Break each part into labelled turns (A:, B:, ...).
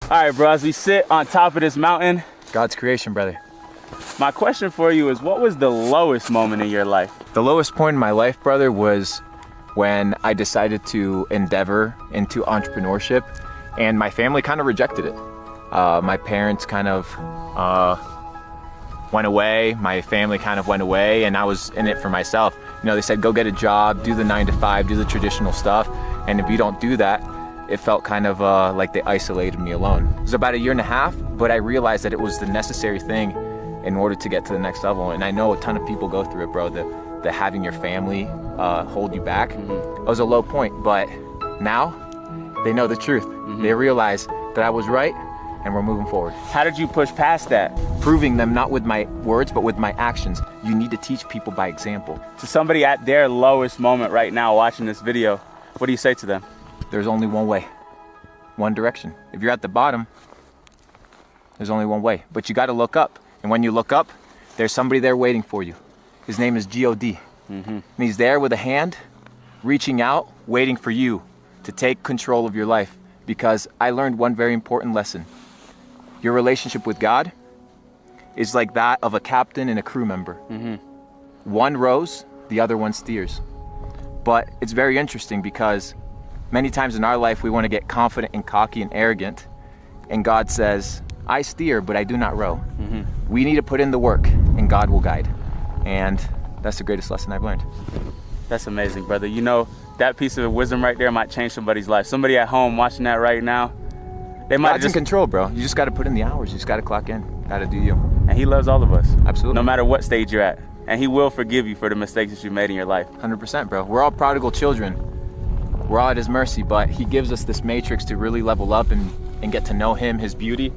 A: All right, bro, as we sit on top of this mountain,
B: God's creation, brother.
A: my question for you is, what was the lowest moment in your life?
B: The lowest point in my life, brother, was when I decided to endeavor into entrepreneurship, and my family kind of rejected it. My parents kind of went away, my family kind of went away, and I was in it for myself. You know, they said, go get a job, do the 9-to-5, do the traditional stuff, and if you don't do that, it felt kind of like they isolated me alone. It was about 1.5 years, but I realized that it was the necessary thing in order to get to the next level. And I know a ton of people go through it, bro, that having your family hold you back. It was a low point, but now they know the truth. They realize that I was right, and we're moving forward.
A: How did you push past that?
B: Proving them not with my words, but with my actions. You need to teach people by example.
A: To somebody at their lowest moment right now watching this video, what do you say to them?
B: There's only one way, one direction. If you're at the bottom, there's only one way, but you got to look up. And when you look up, there's somebody there waiting for you. His name is God. And he's there with a hand, reaching out, waiting for you to take control of your life. Because I learned one very important lesson. Your relationship with God is like that of a captain and a crew member. One rows, the other one steers. But it's very interesting because many times in our life, we want to get confident and cocky and arrogant. And God says, I steer, but I do not row. We need to put in the work, and God will guide. And that's the greatest lesson I've learned.
A: That's amazing, brother. You know, that piece of wisdom right there might change somebody's life. Somebody at home watching that right now, they might
B: God's in control, bro. You just got to put in the hours. You just got to clock in. Got to do you.
A: And he loves all of us.
B: Absolutely.
A: No matter what stage you're at. And he will forgive you for the mistakes that you made in your life.
B: 100%, bro. We're all prodigal children. We're all at his mercy, but he gives us this matrix to really level up and get to know him, his beauty.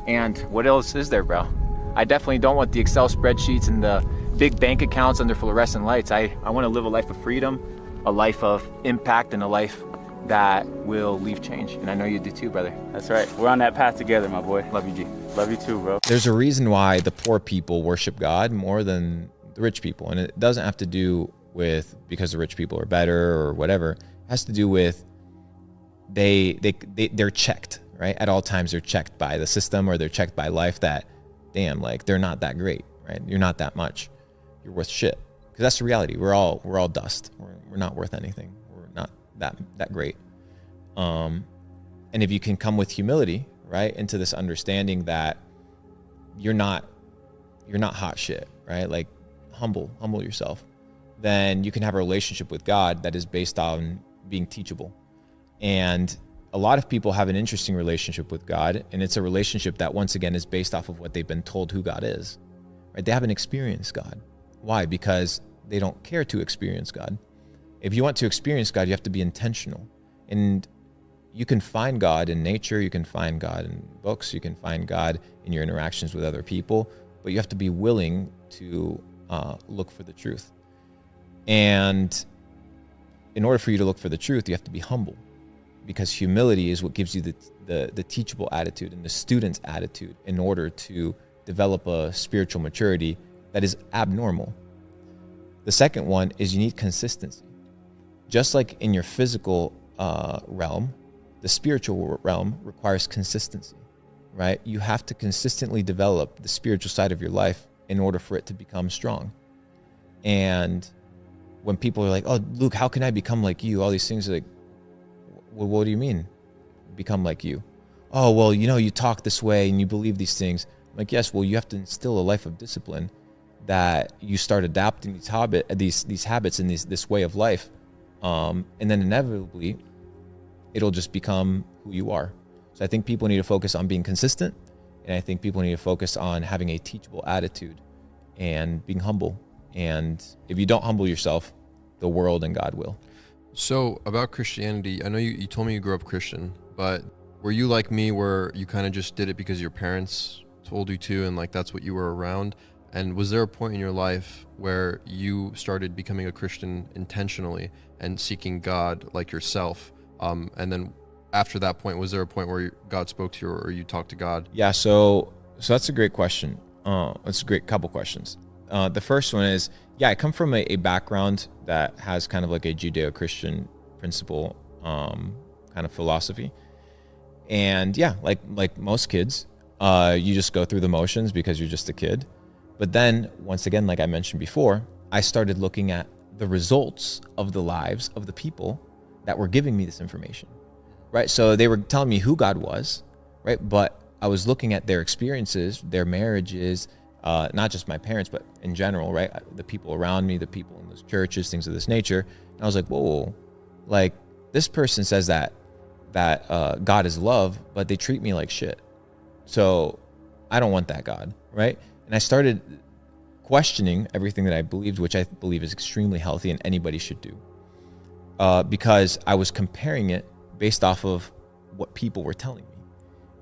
B: And what else is there, bro? I definitely don't want the Excel spreadsheets and the big bank accounts under fluorescent lights. I want to live a life of freedom, a life of impact, and a life that will leave change. And I know you do too, brother.
A: That's right. We're on that path together, my boy.
B: Love you, G.
A: Love you too, bro.
C: There's a reason why the poor people worship God more than the rich people. And it doesn't have to do with because the rich people are better or whatever. It has to do with they're checked, right? At all times, they're checked by the system or they're checked by life that, damn, like they're not that great, right? You're not that much. You're worth shit. Because that's the reality. We're all dust. We're not worth anything. We're not that great. And if you can come with humility, right, into this understanding that you're not hot shit, right? Like humble yourself. Then you can have a relationship with God that is based on being teachable. And a lot of people have an interesting relationship with God, and it's a relationship that once again is based off of what they've been told who God is, right? They haven't experienced God. Why? Because they don't care to experience God. If you want to experience God, you have to be intentional. And you can find God in nature, you can find God in books, you can find God in your interactions with other people, but you have to be willing to look for the truth. And in order for you to look for the truth, you have to be humble, because humility is what gives you the teachable attitude and the student's attitude in order to develop a spiritual maturity that is abnormal. The second one is you need consistency. Just like in your physical realm, the spiritual realm requires consistency, right? You have to consistently develop the spiritual side of your life in order for it to become strong. And when people are like, oh, Luke, how can I become like you? All these things are like, well, what do you mean become like you? Oh, well, you know, you talk this way and you believe these things. I'm like, yes, well, you have to instill a life of discipline that you start adapting these habits and this way of life. And then inevitably, it'll just become who you are. So I think people need to focus on being consistent. And I think people need to focus on having a teachable attitude and being humble. And if you don't humble yourself, the world and God will.
D: So about Christianity, I know you told me you grew up Christian, but were you like me where you kind of just did it because your parents told you to and like that's what you were around? And was there a point in your life where you started becoming a Christian intentionally and seeking God like yourself? And then after that point, was there a point where God spoke to you or you talked to God?
C: Yeah, so that's a great question. That's a great couple questions. The first one is, yeah, I come from a background that has kind of like a Judeo-Christian principle kind of philosophy. And yeah, like most kids, you just go through the motions because you're just a kid. But then once again, like I mentioned before, I started looking at the results of the lives of the people that were giving me this information, right? So they were telling me who God was, right? But I was looking at their experiences, their marriages, not just my parents, but in general, right? The people around me, the people in those churches, things of this nature. And I was like, whoa, like this person says that God is love, but they treat me like shit. So I don't want that God, right? And I started questioning everything that I believed, which I believe is extremely healthy and anybody should do, because I was comparing it based off of what people were telling me.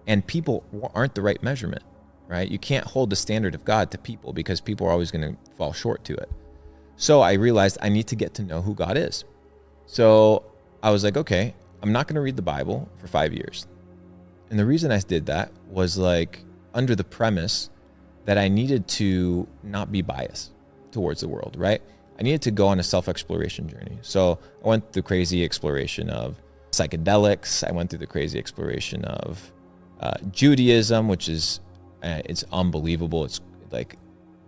C: And people aren't the right measurement, right? You can't hold the standard of God to people because people are always going to fall short to it. So I realized I need to get to know who God is. So I was like, okay, I'm not going to read the Bible for 5 years. And the reason I did that was like under the premise that I needed to not be biased towards the world, right? I needed to go on a self-exploration journey. So I went through crazy exploration of psychedelics. I went through the crazy exploration of Judaism, which is, it's unbelievable. It's like,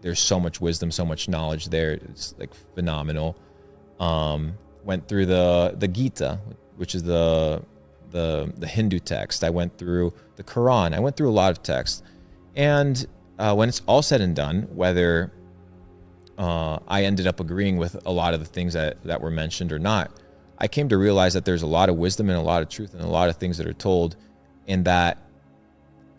C: there's so much wisdom, so much knowledge there. It's like phenomenal. Went through the Gita, which is the Hindu text. I went through the Quran. I went through a lot of texts. And when it's all said and done, whether I ended up agreeing with a lot of the things that were mentioned or not, I came to realize that there's a lot of wisdom and a lot of truth and a lot of things that are told, and that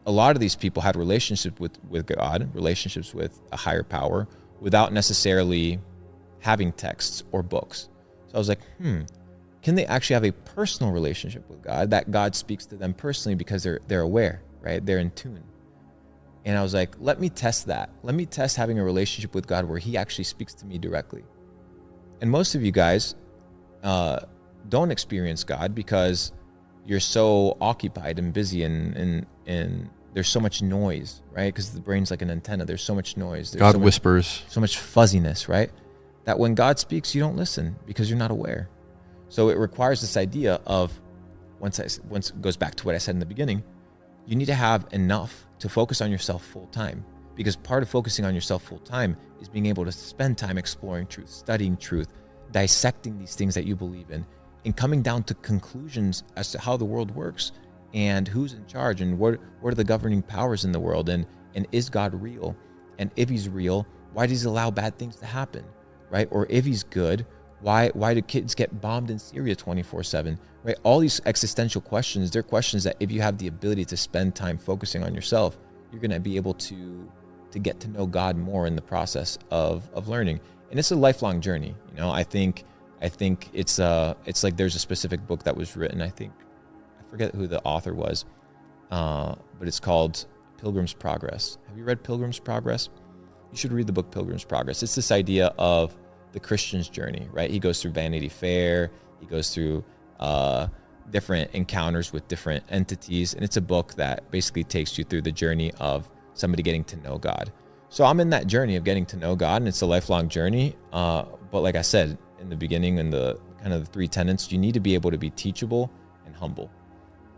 C: a lot of these people had relationships with God, relationships with a higher power, without necessarily having texts or books. So I was like, can they actually have a personal relationship with God, that God speaks to them personally because they're aware, right? They're in tune. And I was like, let me test that. Let me test having a relationship with God where he actually speaks to me directly. And most of you guys don't experience God because you're so occupied and busy and there's so much noise, right? Because the brain's like an antenna. There's so much noise. There's
D: God whispers.
C: So much fuzziness, right? That when God speaks, you don't listen because you're not aware. So it requires this idea of, once it goes back to what I said in the beginning, you need to have enough to focus on yourself full time, because part of focusing on yourself full time is being able to spend time exploring truth, studying truth, dissecting these things that you believe in, and coming down to conclusions as to how the world works and who's in charge and what are the governing powers in the world, and is God real? And if he's real, why does he allow bad things to happen, right? Or if he's good, why do kids get bombed in Syria 24/7, right? All these existential questions, they're questions that if you have the ability to spend time focusing on yourself, you're going to be able to get to know God more in the process of learning. And it's a lifelong journey. You know, I think it's like there's a specific book that was written, I forget who the author was, but it's called Pilgrim's Progress. Have you read Pilgrim's Progress? You should read the book Pilgrim's Progress. It's this idea of the Christian's journey, right? He goes through Vanity Fair. He goes through different encounters with different entities. And it's a book that basically takes you through the journey of somebody getting to know God. So I'm in that journey of getting to know God, and it's a lifelong journey. But like I said in the beginning, in the kind of the 3 tenets, you need to be able to be teachable and humble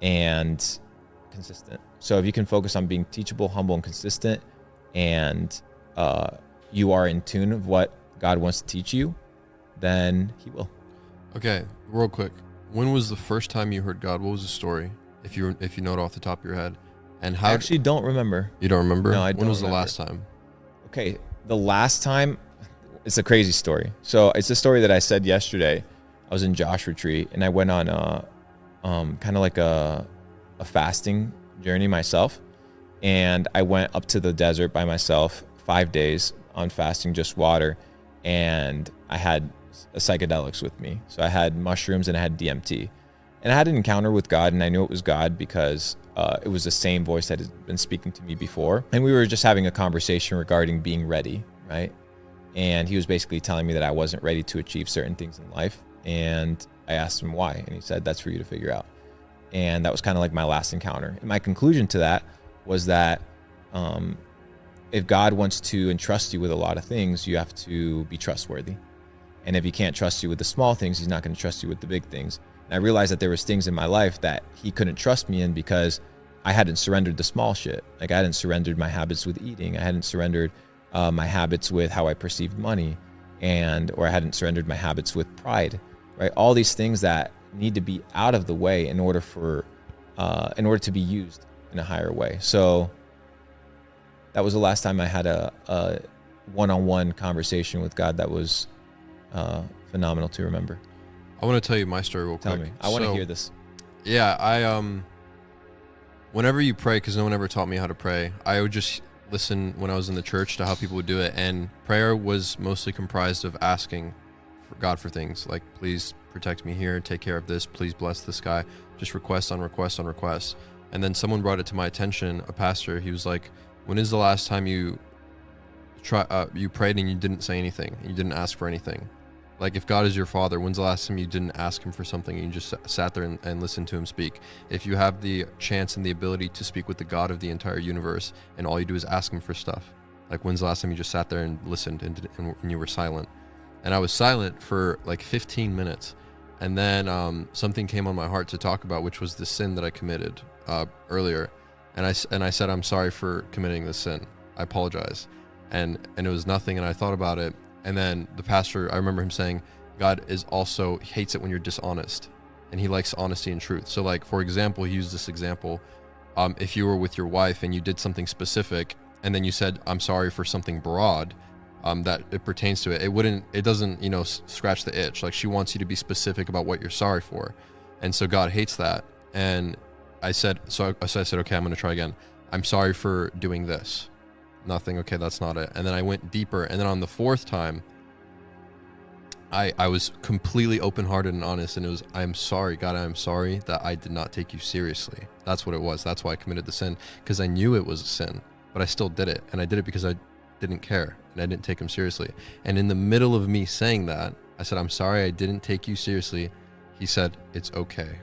C: and consistent. So if you can focus on being teachable, humble, and consistent, and you are in tune of what God wants to teach you, then he will.
D: Okay, real quick. When was the first time you heard God? What was the story? If you know it off the top of your head. And how?
C: I actually don't remember.
D: You don't remember?
C: No, I don't.
D: When was
C: remember.
D: The last time?
C: Okay, the last time, it's a crazy story. So it's a story that I said yesterday. I was in Josh Retreat and I went on kind of like a fasting journey myself. And I went up to the desert by myself 5 days on fasting, just water. And I had psychedelics with me. So I had mushrooms and I had DMT. And I had an encounter with God, and I knew it was God because it was the same voice that had been speaking to me before. And we were just having a conversation regarding being ready, right? And he was basically telling me that I wasn't ready to achieve certain things in life. And I asked him why. And he said, that's for you to figure out. And that was kind of like my last encounter. And my conclusion to that was that if God wants to entrust you with a lot of things, you have to be trustworthy. And if he can't trust you with the small things, he's not going to trust you with the big things. And I realized that there was things in my life that he couldn't trust me in because I hadn't surrendered the small shit. Like I hadn't surrendered my habits with eating. I hadn't surrendered my habits with how I perceived money, or I hadn't surrendered my habits with pride, right? All these things that need to be out of the way in order to be used in a higher way. So that was the last time I had a one-on-one conversation with God that was phenomenal to remember.
D: I want to tell you my story real quick.
C: Tell me. I want to hear this.
D: Yeah, I whenever you pray, because no one ever taught me how to pray, I would just listen when I was in the church to how people would do it, and prayer was mostly comprised of asking for God for things like, please protect me here, take care of this, please bless this guy, just request on request on request. And then someone brought it to my attention, a pastor. He was like, when is the last time you prayed and you didn't say anything, you didn't ask for anything? Like, if God is your father, when's the last time you didn't ask him for something and you just sat there and listened to him speak? If you have the chance and the ability to speak with the God of the entire universe and all you do is ask him for stuff, like, when's the last time you just sat there and listened and you were silent? And I was silent for like 15 minutes. And then something came on my heart to talk about, which was the sin that I committed earlier. And I said, I'm sorry for committing this sin. I apologize. And it was nothing. And I thought about it. And then the pastor, I remember him saying, God hates it when you're dishonest, and he likes honesty and truth. So like, for example, he used this example. If you were with your wife and you did something specific, and then you said, I'm sorry for something broad, that it pertains to it, it doesn't, scratch the itch. Like, she wants you to be specific about what you're sorry for. And so God hates that. And I said, okay, I'm going to try again. I'm sorry for doing this. Nothing. Okay, that's not it. And then I went deeper. And then on the fourth time, I was completely open-hearted and honest. And it was, I'm sorry, God, I'm sorry that I did not take you seriously. That's what it was. That's why I committed the sin, because I knew it was a sin, but I still did it. And I did it because I didn't care and I didn't take him seriously. And in the middle of me saying that, I said, I'm sorry I didn't take you seriously. He said, it's okay.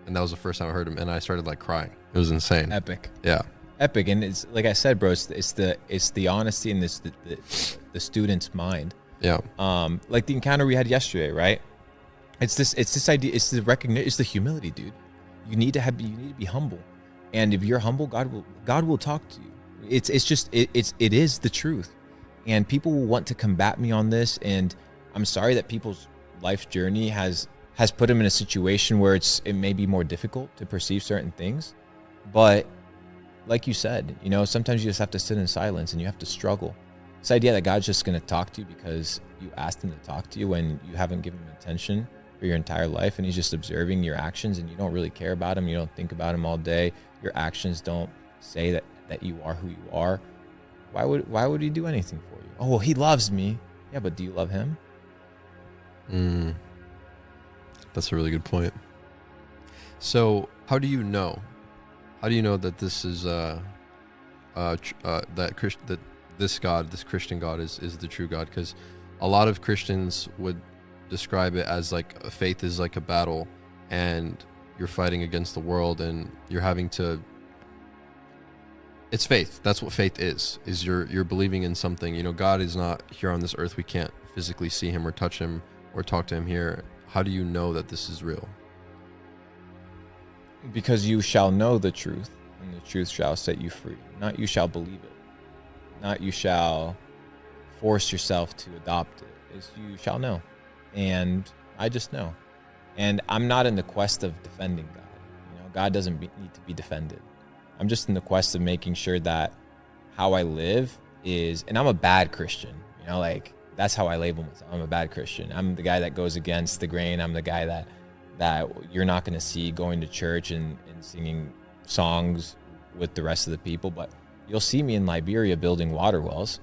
D: And that was the first time I heard him. And I started like crying. It was insane.
C: Epic.
D: Yeah.
C: Epic. And it's like I said, bro, it's the honesty and the student's mind.
D: Yeah.
C: Like the encounter we had yesterday, right? It's this idea, it's the recognition, it's the humility, dude. You need to be humble. And if you're humble, God will talk to you. It is the truth. And people will want to combat me on this. And I'm sorry that people's life journey has put them in a situation where it may be more difficult to perceive certain things. But like you said, sometimes you just have to sit in silence and you have to struggle. This idea that God's just going to talk to you because you asked him to talk to you when you haven't given him attention for your entire life, and he's just observing your actions and you don't really care about him. You don't think about him all day. Your actions don't say that you are who you are. Why would he do anything for you? Oh, well, he loves me. Yeah, but do you love him?
D: That's a really good point. So how do you know? How do you know that this is that this God, this Christian God, is the true God? Because a lot of Christians would describe it as like faith is like a battle, and you're fighting against the world, and you're having to. It's faith. That's what faith is you're believing in something. God is not here on this earth. We can't physically see him or touch him or talk to him here. How do you know that this is real?
C: Because you shall know the truth, and the truth shall set you free. Not you shall believe it. Not you shall force yourself to adopt it. It's you shall know. And I just know. And I'm not in the quest of defending God. God doesn't need to be defended. I'm just in the quest of making sure that how I live is, and I'm a bad Christian, like that's how I label myself. I'm a bad Christian. I'm the guy that goes against the grain. I'm the guy that you're not going to see going to church and singing songs with the rest of the people, but you'll see me in Liberia building water wells.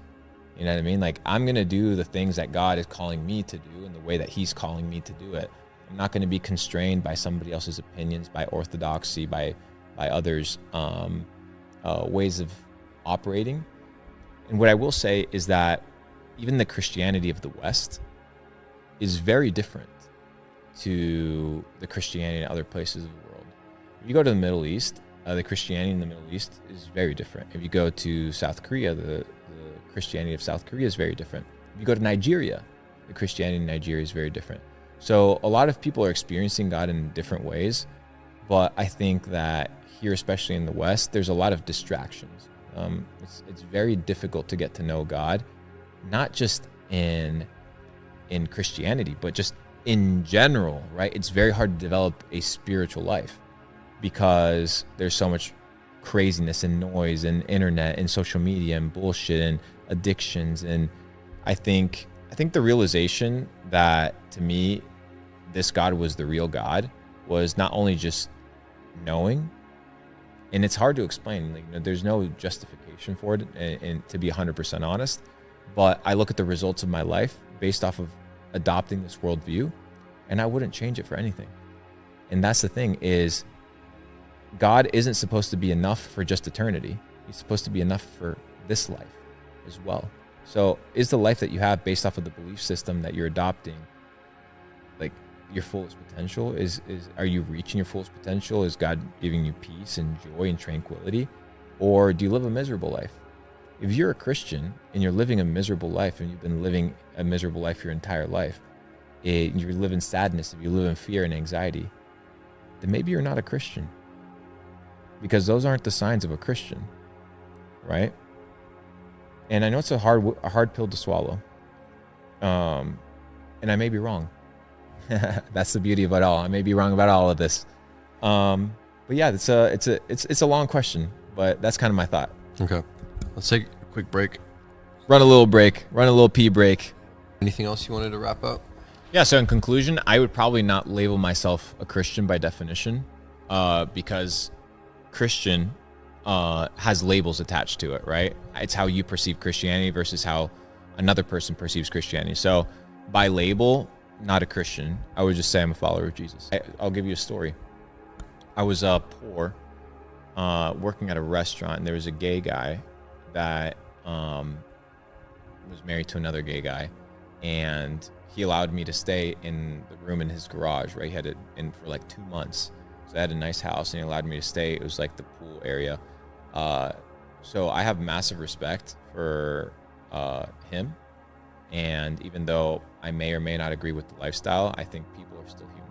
C: You know what I mean? Like, I'm going to do the things that God is calling me to do in the way that he's calling me to do it. I'm not going to be constrained by somebody else's opinions, by orthodoxy, by others' ways of operating. And what I will say is that even the Christianity of the West is very different to the Christianity in other places of the world. If you go to the Middle East, the Christianity in the Middle East is very different. If you go to South Korea, the Christianity of South Korea is very different. If you go to Nigeria, the Christianity in Nigeria is very different. So a lot of people are experiencing God in different ways, but I think that here, especially in the West, there's a lot of distractions. It's very difficult to get to know God, not just in Christianity, but just in general, right? It's very hard to develop a spiritual life because there's so much craziness and noise and internet and social media and bullshit and addictions. And I think the realization that, to me, this God was the real God was not only just knowing, and it's hard to explain, like, there's no justification for it, and to be 100% honest, but I look at the results of my life based off of adopting this worldview, and I wouldn't change it for anything. And that's the thing, is God isn't supposed to be enough for just eternity. He's supposed to be enough for this life as well. So is the life that you have based off of the belief system that you're adopting, like, your fullest potential? Are you reaching your fullest potential? Is God giving you peace and joy and tranquility? Or do you live a miserable life? If you're a Christian and you're living a miserable life, and you've been living a miserable life your entire life, you live in sadness, if you live in fear and anxiety, then maybe you're not a Christian, because those aren't the signs of a Christian, right? And I know it's a hard pill to swallow, and I may be wrong. That's the beauty of it all. I may be wrong about all of this, but yeah, it's a long question, but that's kind of my thought.
D: Okay, let's take a quick break.
C: Run a little pee break.
D: Anything else you wanted to wrap up?
C: Yeah, so in conclusion, I would probably not label myself a Christian by definition, because Christian has labels attached to it, right? It's how you perceive Christianity versus how another person perceives Christianity. So by label, not a Christian. I would just say I'm a follower of Jesus. I'll give you a story. I was poor, working at a restaurant, and there was a gay guy that was married to another gay guy, and he allowed me to stay in the room in his garage, right? He had it in for like 2 months. So I had a nice house, and he allowed me to stay. It was like the pool area. So I have massive respect for him. And even though I may or may not agree with the lifestyle, I think people are still human.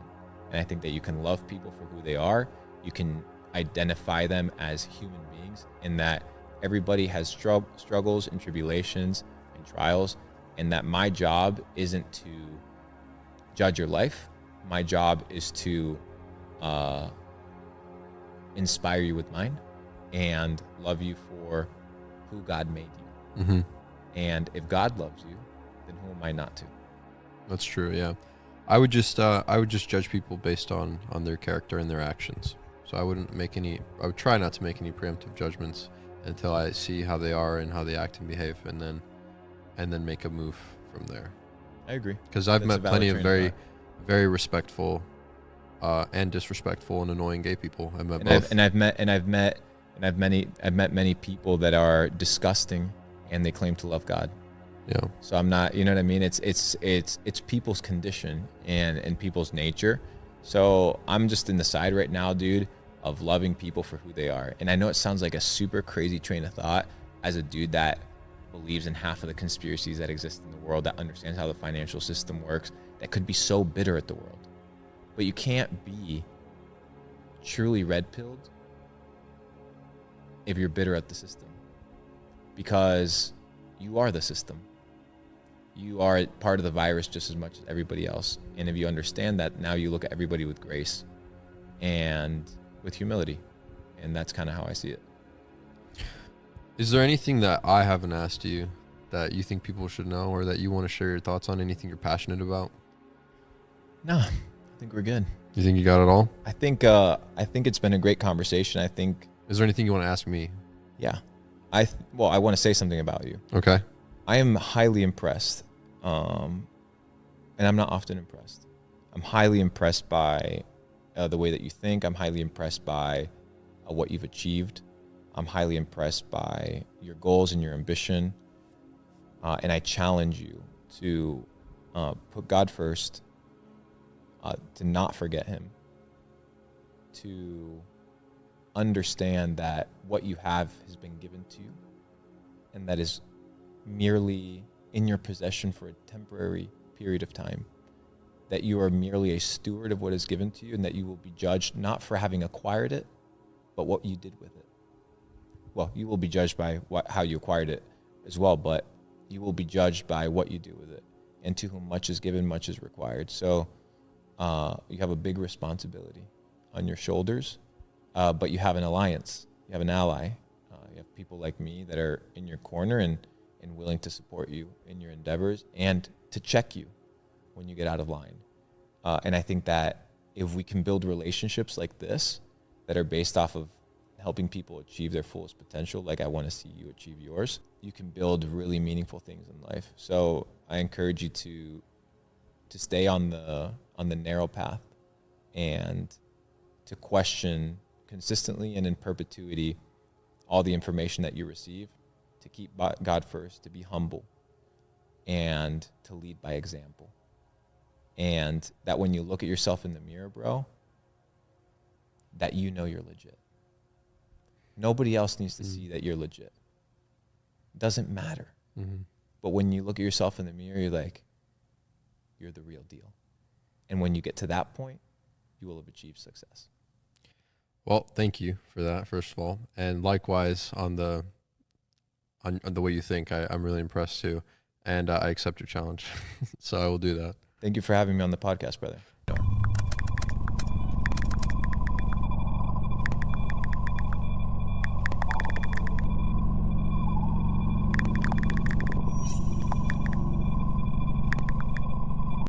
C: And I think that you can love people for who they are. You can identify them as human beings, in that everybody has struggles and tribulations and trials, and that my job isn't to judge your life. My job is to inspire you with mine and love you for who God made you.
D: Mm-hmm.
C: And if God loves you, then who am I not to?
D: That's true. Yeah, I would just judge people based on their character and their actions. So I would try not to make any preemptive judgments until I see how they are and how they act and behave, and then make a move from there.
C: I agree.
D: Because I've met plenty of very, very respectful and disrespectful and annoying gay people. I've met both.
C: I've met many people that are disgusting, and they claim to love God.
D: Yeah.
C: So I'm not, you know what I mean? It's people's condition and people's nature. So I'm just in the side right now, dude, of loving people for who they are. And I know it sounds like a super crazy train of thought as a dude that believes in half of the conspiracies that exist in the world, that understands how the financial system works, that could be so bitter at the world. But you can't be truly red-pilled if you're bitter at the system, because you are the system. You are part of the virus just as much as everybody else. And if you understand that, now you look at everybody with grace and with humility. And that's kind of how I see it.
D: Is there anything that I haven't asked you that you think people should know, or that you want to share your thoughts on? Anything you're passionate about?
C: No, I think we're good.
D: You think you got it all?
C: I think it's been a great conversation. I think.
D: Is there anything you want to ask me?
C: Yeah. I want to say something about you.
D: Okay.
C: I am highly impressed, and I'm not often impressed. I'm highly impressed by the way that you think. I'm highly impressed by what you've achieved. I'm highly impressed by your goals and your ambition, and I challenge you to put God first, to not forget Him, to understand that what you have has been given to you, and that is merely in your possession for a temporary period of time. that you are merely a steward of what is given to you, and that you will be judged not for having acquired it, but what you did with it. Well, you will be judged by how you acquired it as well, but you will be judged by what you do with it. And to whom much is given, much is required. So you have a big responsibility on your shoulders, but you have an alliance. You have an ally. You have people like me that are in your corner and willing to support you in your endeavors and to check you when you get out of line. And I think that if we can build relationships like this that are based off of helping people achieve their fullest potential, like I want to see you achieve yours, you can build really meaningful things in life. So I encourage you to stay on the narrow path and to question consistently and in perpetuity all the information that you receive, to keep God first, to be humble, and to lead by example. And that when you look at yourself in the mirror, bro, that you know you're legit. Nobody else needs to see that you're legit. Doesn't matter.
D: Mm-hmm.
C: But when you look at yourself in the mirror, you're like, you're the real deal. And when you get to that point, you will have achieved success.
D: Well, thank you for that, first of all. And likewise, on the way you think, I'm really impressed too. And I accept your challenge. So I will do that.
C: Thank you for having me on the podcast, brother.